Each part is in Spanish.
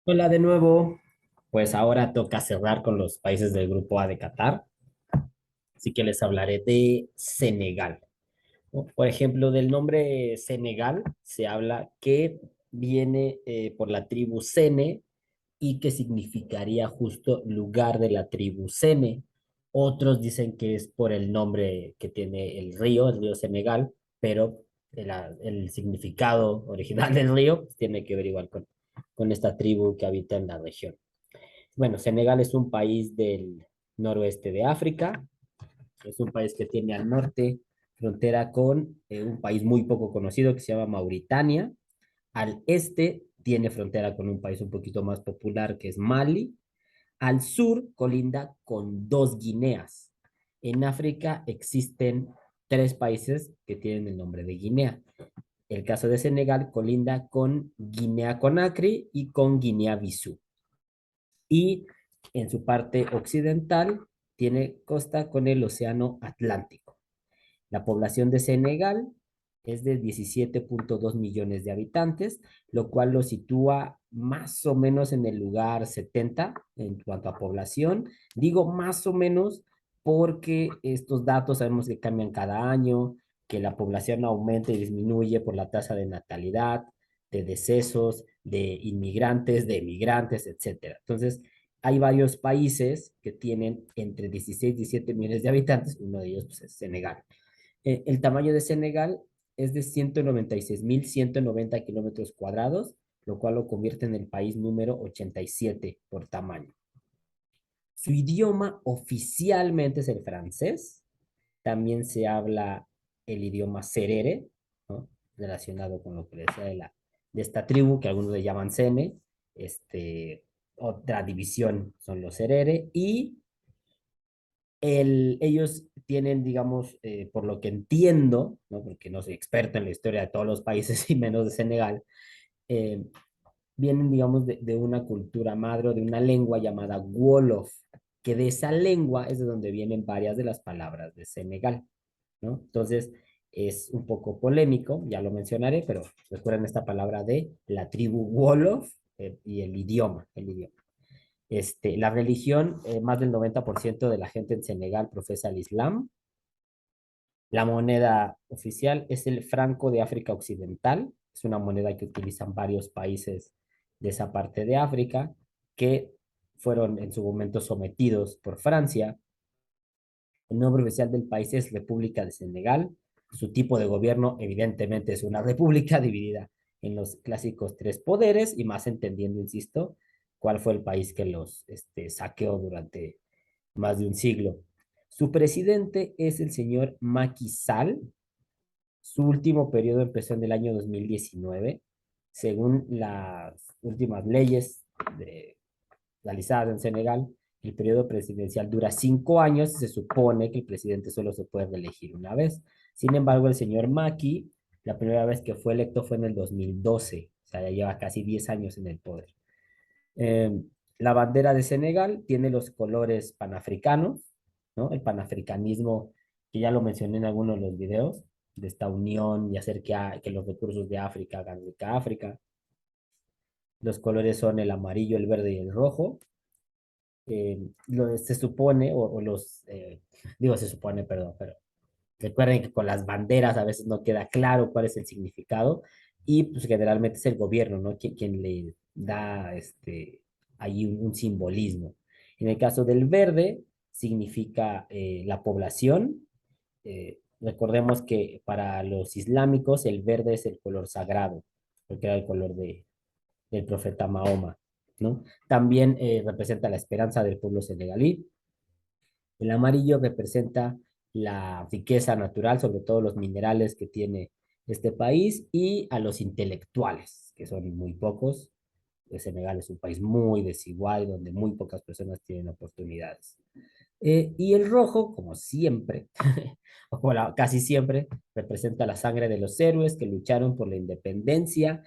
Hola de nuevo. Pues ahora toca cerrar con los países del grupo A de Qatar, así que les hablaré de Senegal, ¿no? Por ejemplo, del nombre Senegal se habla que viene por la tribu Sene y que significaría justo lugar de la tribu Sene. Otros dicen que es por el nombre que tiene el río Senegal, pero el significado original del río pues, tiene que ver igual con esta tribu que habita en la región. Bueno, Senegal es un país del noroeste de África, es un país que tiene al norte frontera con un país muy poco conocido que se llama Mauritania, al este tiene frontera con un país un poquito más popular que es Mali, al sur colinda con dos Guineas. En África existen tres países que tienen el nombre de Guinea. El caso de Senegal colinda con Guinea-Conakry y con Guinea-Bissau. Y en su parte occidental tiene costa con el Océano Atlántico. La población de Senegal es de 17.2 millones de habitantes, lo cual lo sitúa más o menos en el lugar 70 en cuanto a población. Digo más o menos porque estos datos sabemos que cambian cada año, que la población aumenta y disminuye por la tasa de natalidad, de decesos, de inmigrantes, de emigrantes, etcétera. Entonces, hay varios países que tienen entre 16 y 17 millones de habitantes, uno de ellos pues, es Senegal. El tamaño de Senegal es de 196.190 kilómetros cuadrados, lo cual lo convierte en el país número 87 por tamaño. Su idioma oficialmente es el francés. También se habla el idioma serere, ¿no? Relacionado con lo que decía de esta tribu, que algunos le llaman Sene. Otra división son los serere. Y ellos tienen, digamos, por lo que entiendo, ¿no? Porque no soy experto en la historia de todos los países y menos de Senegal, eh, vienen, digamos, de una cultura madre o de una lengua llamada Wolof, que de esa lengua es de donde vienen varias de las palabras de Senegal, ¿no? Entonces, es un poco polémico, ya lo mencionaré, pero recuerden esta palabra de la tribu Wolof y el idioma. La religión, más del 90% de la gente en Senegal profesa el Islam. La moneda oficial es el franco de África Occidental. Es una moneda que utilizan varios países de esa parte de África que fueron en su momento sometidos por Francia. El nombre oficial del país es República de Senegal. Su tipo de gobierno, evidentemente, es una república dividida en los clásicos tres poderes y más entendiendo, insisto, cuál fue el país que los saqueó durante más de un siglo. Su presidente es el señor Macky Sall. Su último periodo empezó en el año 2019. Según las últimas leyes realizadas en Senegal, el periodo presidencial dura 5 años y se supone que el presidente solo se puede reelegir una vez. Sin embargo, el señor Macky, la primera vez que fue electo fue en el 2012, o sea, ya lleva casi 10 años en el poder. Eh, la bandera de Senegal tiene los colores panafricanos, ¿no? El panafricanismo, que ya lo mencioné en algunos de los videos, de esta unión y hacer que los recursos de África hagan rica a África. Los colores son el amarillo, el verde y el rojo. Se supone, digo se supone, perdón, pero recuerden que con las banderas a veces no queda claro cuál es el significado y pues generalmente es el gobierno, ¿no? Quien le da ahí un simbolismo. En el caso del verde, significa la población. Recordemos que para los islámicos el verde es el color sagrado, porque era el color del profeta Mahoma, ¿no? También representa la esperanza del pueblo senegalí. El amarillo representa la riqueza natural, sobre todo los minerales que tiene este país, y a los intelectuales, que son muy pocos. Senegal es un país muy desigual, donde muy pocas personas tienen oportunidades. Y el rojo, como siempre, o casi siempre, representa la sangre de los héroes que lucharon por la independencia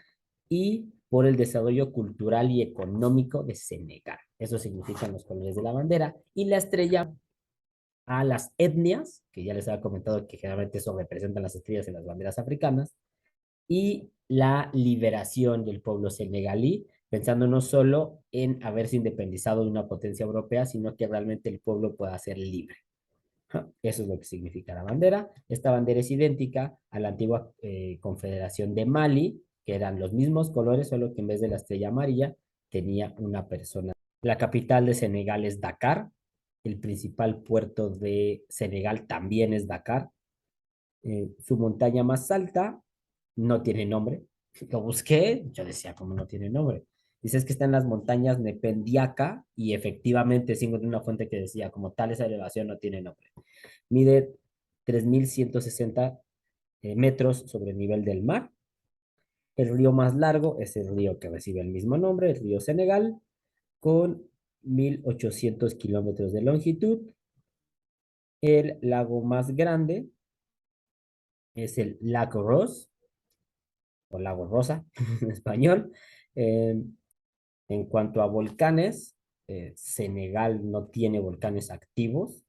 y por el desarrollo cultural y económico de Senegal. Eso significan los colores de la bandera. Y la estrella a las etnias, que ya les había comentado que generalmente eso representan las estrellas en las banderas africanas, y la liberación del pueblo senegalí, pensando no solo en haberse independizado de una potencia europea, sino que realmente el pueblo pueda ser libre. Eso es lo que significa la bandera. Esta bandera es idéntica a la antigua Confederación de Mali, que eran los mismos colores, solo que en vez de la estrella amarilla tenía una persona. La capital de Senegal es Dakar. El principal puerto de Senegal también es Dakar. Su montaña más alta no tiene nombre. Lo busqué, yo decía, ¿cómo no tiene nombre? Dices que está en las montañas Nependiaca y efectivamente sí encontré una fuente que decía, como tal, esa elevación no tiene nombre. Mide 3.160 metros sobre el nivel del mar. El río más largo es el río que recibe el mismo nombre, el río Senegal, con 1.800 kilómetros de longitud. El lago más grande es el Lago Ross, o Lago Rosa en español. Eh, en cuanto a volcanes, Senegal no tiene volcanes activos.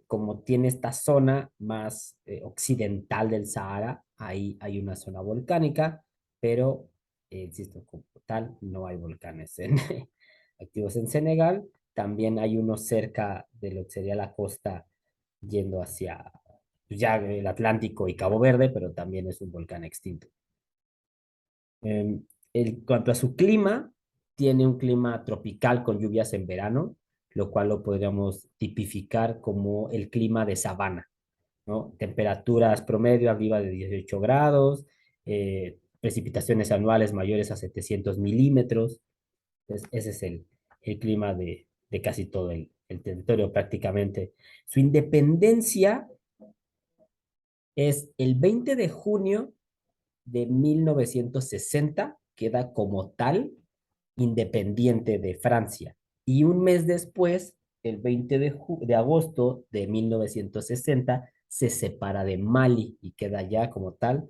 Como tiene esta zona más occidental del Sahara, ahí hay una zona volcánica, pero, insisto, como tal, no hay volcanes activos en Senegal. También hay uno cerca de lo que sería la costa yendo hacia pues, ya el Atlántico y Cabo Verde, pero también es un volcán extinto. En cuanto a su clima, tiene un clima tropical con lluvias en verano, lo cual lo podríamos tipificar como el clima de sabana, ¿no? Temperaturas promedio arriba de 18 grados, precipitaciones anuales mayores a 700 milímetros. Entonces, ese es el clima de casi todo el territorio prácticamente. Su independencia es el 20 de junio de 1960, queda como tal independiente de Francia. Y un mes después, el 20 de agosto de 1960, se separa de Mali y queda ya como tal,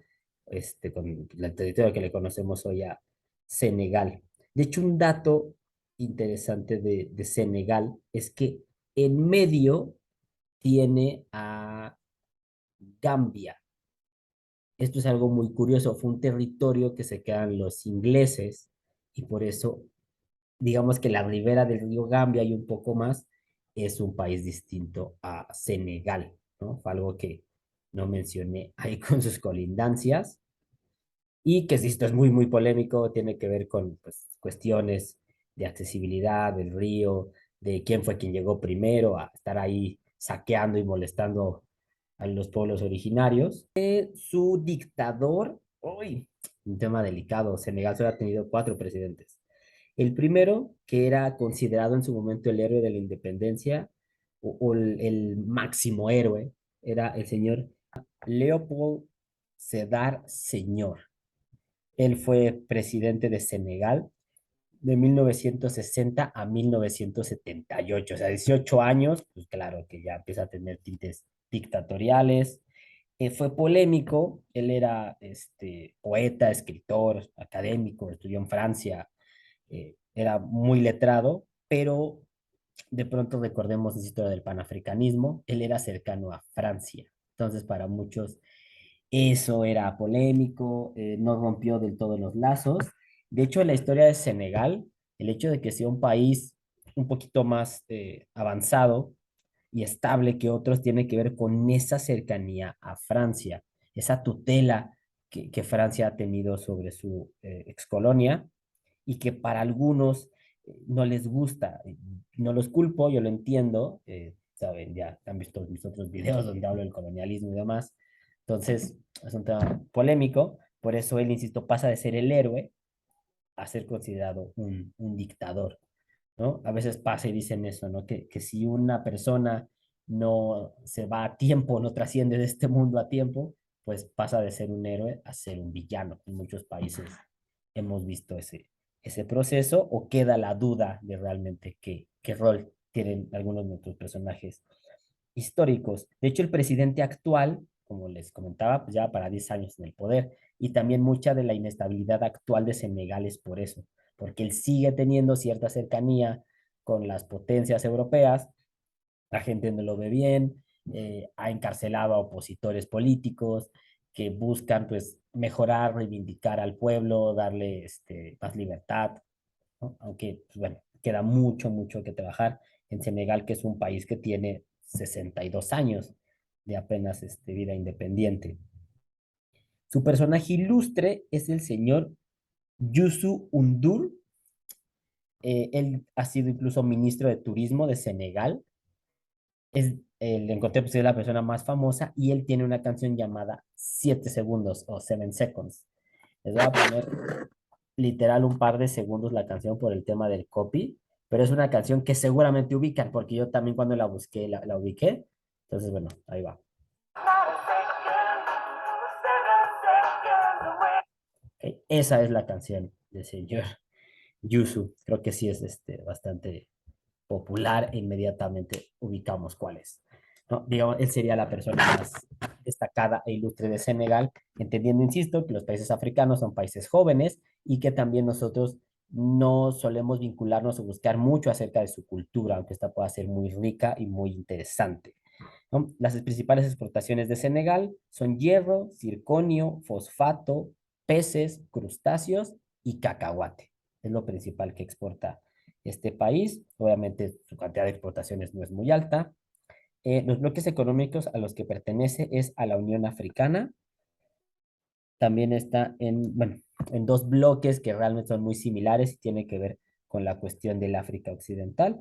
con el territorio que le conocemos hoy a Senegal. De hecho, un dato interesante de Senegal es que en medio tiene a Gambia. Esto es algo muy curioso, fue un territorio que se quedan los ingleses y por eso, digamos que la ribera del río Gambia y un poco más es un país distinto a Senegal, ¿no? Fue algo que no mencioné ahí con sus colindancias y que si esto es muy, muy polémico, tiene que ver con pues, cuestiones de accesibilidad del río, de quién fue quien llegó primero a estar ahí saqueando y molestando a los pueblos originarios. Su dictador, uy, un tema delicado, Senegal solo ha tenido 4 presidentes. El primero, que era considerado en su momento el héroe de la independencia o el máximo héroe, era el señor Leopold Sedar Señor. Él fue presidente de Senegal de 1960 a 1978, o sea, 18 años, pues claro que ya empieza a tener tintes dictatoriales. Fue polémico, él era poeta, escritor, académico, estudió en Francia, era muy letrado, pero de pronto recordemos la historia del panafricanismo, él era cercano a Francia, entonces para muchos eso era polémico, no rompió del todo los lazos. De hecho, en la historia de Senegal, el hecho de que sea un país un poquito más avanzado y estable que otros tiene que ver con esa cercanía a Francia, esa tutela que Francia ha tenido sobre su excolonia y que para algunos no les gusta. No los culpo, yo lo entiendo, saben, ya han visto mis otros videos donde hablo del colonialismo y demás. Entonces, es un tema polémico, por eso él, insisto, pasa de ser el héroe a ser considerado un dictador, ¿no? A veces pasa y dicen eso, ¿no? Que si una persona no se va a tiempo, no trasciende de este mundo a tiempo, pues pasa de ser un héroe a ser un villano. En muchos países hemos visto ese proceso o queda la duda de realmente qué rol tienen algunos de nuestros personajes históricos. De hecho, el presidente actual, como les comentaba, pues ya para 10 años en el poder y también mucha de la inestabilidad actual de Senegal es por eso, porque él sigue teniendo cierta cercanía con las potencias europeas, la gente no lo ve bien, ha encarcelado a opositores políticos que buscan pues mejorar, reivindicar al pueblo, darle más libertad, ¿no? Aunque, pues, bueno, queda mucho, mucho que trabajar en Senegal, que es un país que tiene 62 años de apenas vida independiente. Su personaje ilustre es el señor Youssou N'Dour. Él ha sido incluso ministro de Turismo de Senegal. Le encontré pues, es la persona más famosa y él tiene una canción llamada 7 segundos o 7 seconds. Les voy a poner literal un par de segundos la canción por el tema del copy, pero es una canción que seguramente ubican porque yo también cuando la busqué la ubiqué. Entonces, bueno, ahí va. Ok, esa es la canción del señor Yusu. Creo que sí es bastante popular e inmediatamente ubicamos cuál es. ¿No? Digamos, él sería la persona más destacada e ilustre de Senegal, entendiendo, insisto, que los países africanos son países jóvenes y que también nosotros no solemos vincularnos o buscar mucho acerca de su cultura, aunque esta pueda ser muy rica y muy interesante. ¿No? Las principales exportaciones de Senegal son hierro, circonio, fosfato, peces, crustáceos y cacahuate. Es lo principal que exporta este país. Obviamente su cantidad de exportaciones no es muy alta. Los bloques económicos a los que pertenece es a la Unión Africana. También está bueno, en dos bloques que realmente son muy similares y tiene que ver con la cuestión del África Occidental,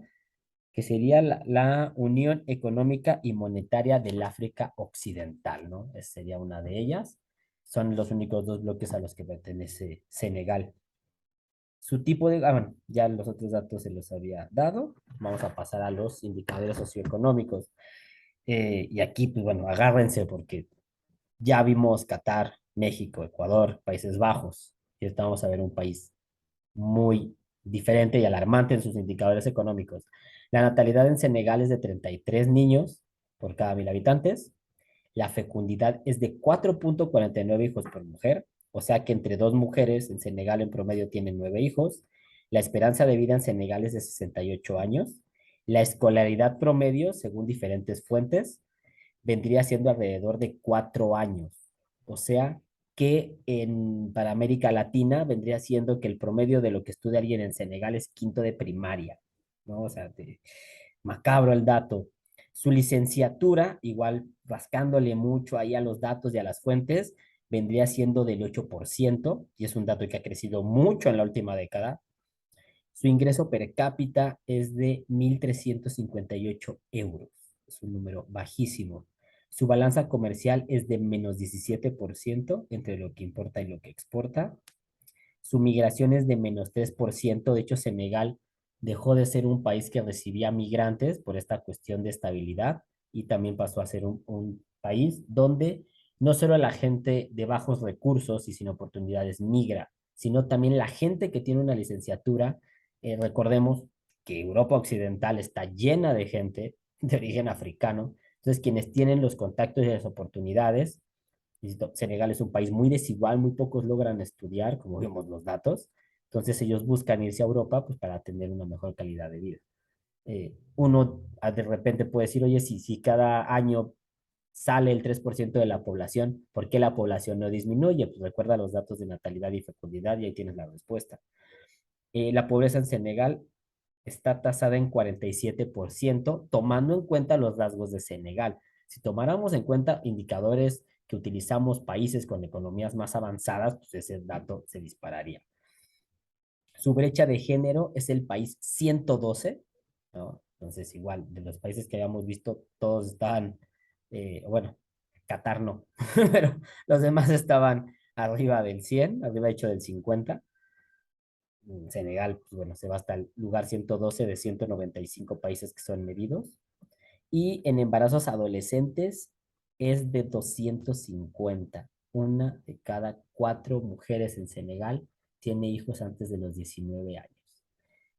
que sería la Unión Económica y Monetaria del África Occidental, ¿no? Esa sería una de ellas. Son los únicos dos bloques a los que pertenece Senegal. Su tipo de, bueno, ya los otros datos se los había dado. Vamos a pasar a los indicadores socioeconómicos. Y aquí, pues bueno, agárrense porque ya vimos Qatar, México, Ecuador, Países Bajos. Y estamos a ver un país muy diferente y alarmante en sus indicadores económicos. La natalidad en Senegal es de 33 niños por cada 1.000 habitantes. La fecundidad es de 4,49 hijos por mujer, o sea que entre dos mujeres en Senegal en promedio tienen 9 hijos. La esperanza de vida en Senegal es de 68 años. La escolaridad promedio, según diferentes fuentes, vendría siendo alrededor de 4 años. O sea que para América Latina vendría siendo que el promedio de lo que estudia alguien en Senegal es quinto de primaria, ¿no? O sea, macabro el dato. Su licenciatura, igual rascándole mucho ahí a los datos y a las fuentes, vendría siendo del 8% y es un dato que ha crecido mucho en la última década. Su ingreso per cápita es de 1.358 euros. Es un número bajísimo. Su balanza comercial es de menos 17% entre lo que importa y lo que exporta. Su migración es de menos 3%. De hecho, Senegal dejó de ser un país que recibía migrantes por esta cuestión de estabilidad y también pasó a ser un país donde no solo la gente de bajos recursos y sin oportunidades migra, sino también la gente que tiene una licenciatura. Recordemos que Europa Occidental está llena de gente de origen africano. Entonces, quienes tienen los contactos y las oportunidades, Senegal es un país muy desigual, muy pocos logran estudiar, como vemos los datos. Entonces, ellos buscan irse a Europa pues, para tener una mejor calidad de vida. Uno de repente puede decir, oye, si cada año sale el 3% de la población, ¿por qué la población no disminuye? Pues recuerda los datos de natalidad y fecundidad y ahí tienes la respuesta. La pobreza en Senegal está tasada en 47%, tomando en cuenta los rasgos de Senegal. Si tomáramos en cuenta indicadores que utilizamos países con economías más avanzadas, pues ese dato se dispararía. Su brecha de género es el país 112, ¿no? Entonces, igual, de los países que habíamos visto, todos estaban, bueno, Qatar no, pero los demás estaban arriba del 100, arriba de hecho del 50. Senegal, pues bueno, se va hasta el lugar 112 de 195 países que son medidos. Y en embarazos adolescentes es de 250. Una de cada cuatro mujeres en Senegal tiene hijos antes de los 19 años.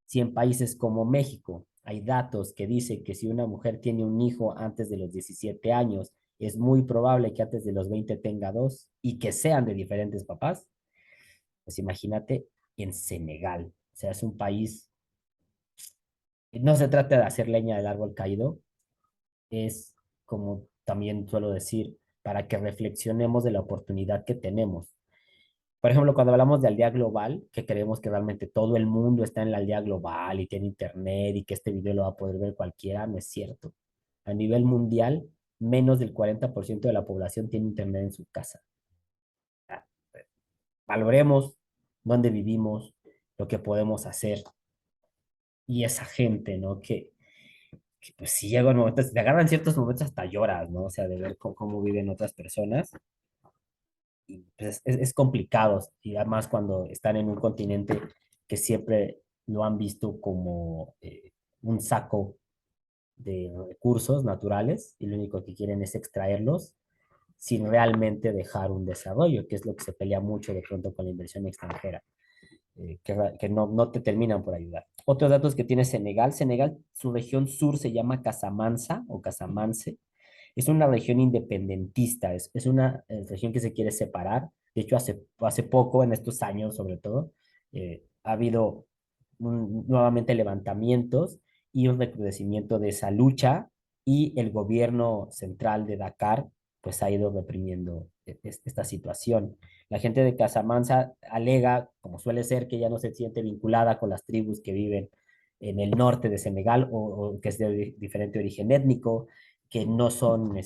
Si en países como México hay datos que dicen que si una mujer tiene un hijo antes de los 17 años, es muy probable que antes de los 20 tenga dos y que sean de diferentes papás, pues imagínate en Senegal. O sea, es un país, no se trata de hacer leña del árbol caído, es como también suelo decir, para que reflexionemos de la oportunidad que tenemos. Por ejemplo, cuando hablamos de aldea global, que creemos que realmente todo el mundo está en la aldea global y tiene internet y que este video lo va a poder ver cualquiera, no es cierto. A nivel mundial, menos del 40% de la población tiene internet en su casa. Ah, valoremos dónde vivimos, lo que podemos hacer y esa gente, ¿no? Que pues si llega un momento, te agarran ciertos momentos hasta lloras, ¿no? O sea, de ver cómo viven otras personas y pues es complicado, y además cuando están en un continente que siempre lo han visto como un saco de recursos naturales y lo único que quieren es extraerlos sin realmente dejar un desarrollo, que es lo que se pelea mucho de pronto con la inversión extranjera, que no te terminan por ayudar. Otros datos que tiene Senegal. Senegal, su región sur se llama Casamanza o Casamance. Es una región independentista, es una región que se quiere separar. De hecho, hace poco, en estos años sobre todo, ha habido nuevamente levantamientos y un recrudecimiento de esa lucha y el gobierno central de Dakar pues ha ido reprimiendo esta situación. La gente de Casamanza alega, como suele ser, que ya no se siente vinculada con las tribus que viven en el norte de Senegal o que es de diferente origen étnico, que no son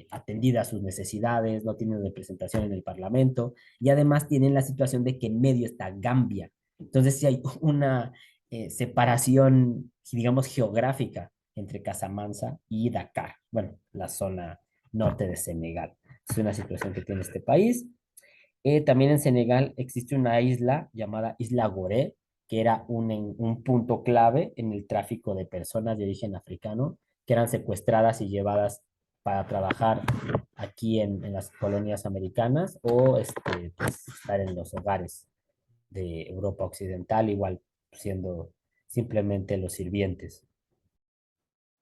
atendidas sus necesidades, no tienen representación en el Parlamento y además tienen la situación de que en medio está Gambia. Entonces, si hay una separación, digamos, geográfica entre Casamanza y Dakar, bueno, la zona norte de Senegal. Es una situación que tiene este país. También en Senegal existe una isla llamada Isla Gorée, que era un punto clave en el tráfico de personas de origen africano que eran secuestradas y llevadas para trabajar aquí en las colonias americanas o pues, estar en los hogares de Europa Occidental, igual siendo simplemente los sirvientes.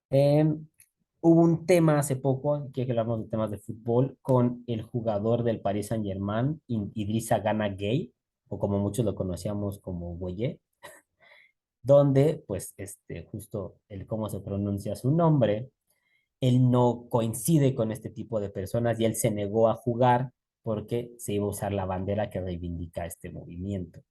Em, Hubo un tema hace poco, aquí que hablamos de temas de fútbol, con el jugador del Paris Saint-Germain, Idrissa Gana Gueye, o como muchos lo conocíamos como Gueye, donde, pues, justo el cómo se pronuncia su nombre, él no coincide con este tipo de personas y él se negó a jugar porque se iba a usar la bandera que reivindica este movimiento.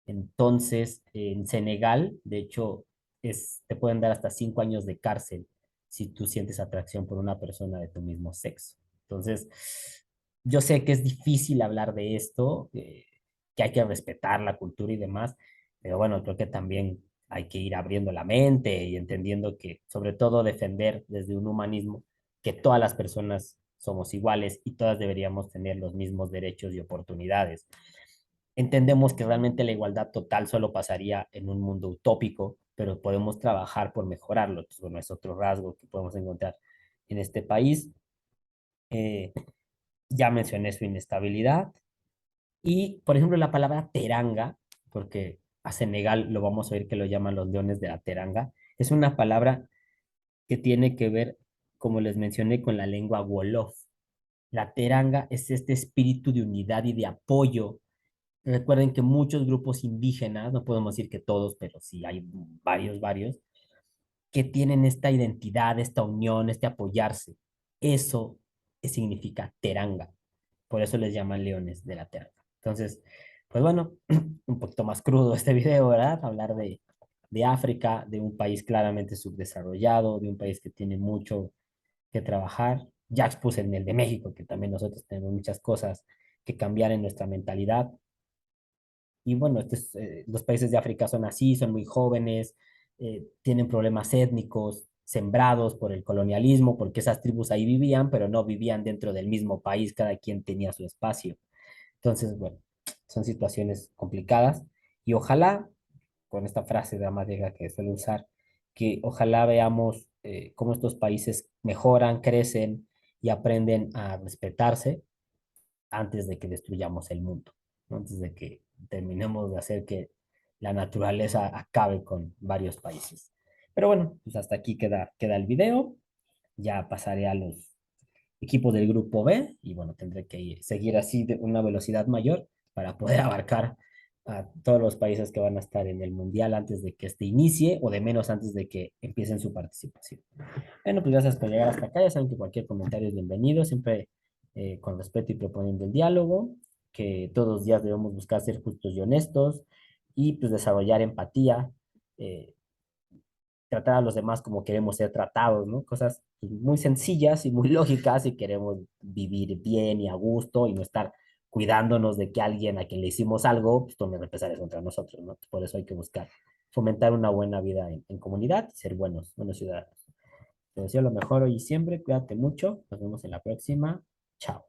Entonces, en Senegal, de hecho, te pueden dar hasta 5 años de cárcel si tú sientes atracción por una persona de tu mismo sexo. Entonces, yo sé que es difícil hablar de esto, que hay que respetar la cultura y demás, pero bueno, creo que también hay que ir abriendo la mente y entendiendo que, sobre todo, defender desde un humanismo que todas las personas somos iguales y todas deberíamos tener los mismos derechos y oportunidades. Entendemos que realmente la igualdad total solo pasaría en un mundo utópico, pero podemos trabajar por mejorarlo. Entonces, bueno, es otro rasgo que podemos encontrar en este país. Eh, ya mencioné su inestabilidad. Y, por ejemplo, la palabra teranga, porque a Senegal lo vamos a oír que lo llaman los leones de la teranga, es una palabra que tiene que ver, como les mencioné, con la lengua wolof. La teranga es este espíritu de unidad y de apoyo. Recuerden que muchos grupos indígenas, no podemos decir que todos, pero sí hay varios, que tienen esta identidad, esta unión, este apoyarse. Eso significa teranga. Por eso les llaman leones de la teranga. Entonces, pues bueno, un poquito más crudo este video, ¿verdad? Hablar de África, de un país claramente subdesarrollado, de un país que tiene mucho que trabajar. Ya expuse en el de México, que también nosotros tenemos muchas cosas que cambiar en nuestra mentalidad. Y bueno, los países de África son así, son muy jóvenes, tienen problemas étnicos sembrados por el colonialismo, porque esas tribus ahí vivían, pero no vivían dentro del mismo país, cada quien tenía su espacio. Entonces, bueno, son situaciones complicadas y ojalá, con esta frase dramática que suelo usar, que ojalá veamos cómo estos países mejoran, crecen y aprenden a respetarse antes de que destruyamos el mundo, ¿no? Antes de que terminemos de hacer que la naturaleza acabe con varios países. Pero bueno, pues hasta aquí queda el video. Ya pasaré a los equipos del grupo B y bueno, tendré que seguir así de una velocidad mayor para poder abarcar a todos los países que van a estar en el mundial antes de que este inicie o de menos antes de que empiecen su participación. Bueno, pues gracias por llegar hasta acá. Ya saben que cualquier comentario es bienvenido, siempre con respeto y proponiendo el diálogo. que todos los días debemos buscar ser justos y honestos y pues desarrollar empatía, eh, tratar a los demás como queremos ser tratados, ¿no? Cosas pues, muy sencillas y muy lógicas si queremos vivir bien y a gusto y no estar cuidándonos de que alguien a quien le hicimos algo, pues tome represalias contra nosotros, ¿no? Por eso hay que buscar fomentar una buena vida en comunidad y ser buenos ciudadanos. Te deseo lo mejor hoy y siempre, cuídate mucho, nos vemos en la próxima, chao.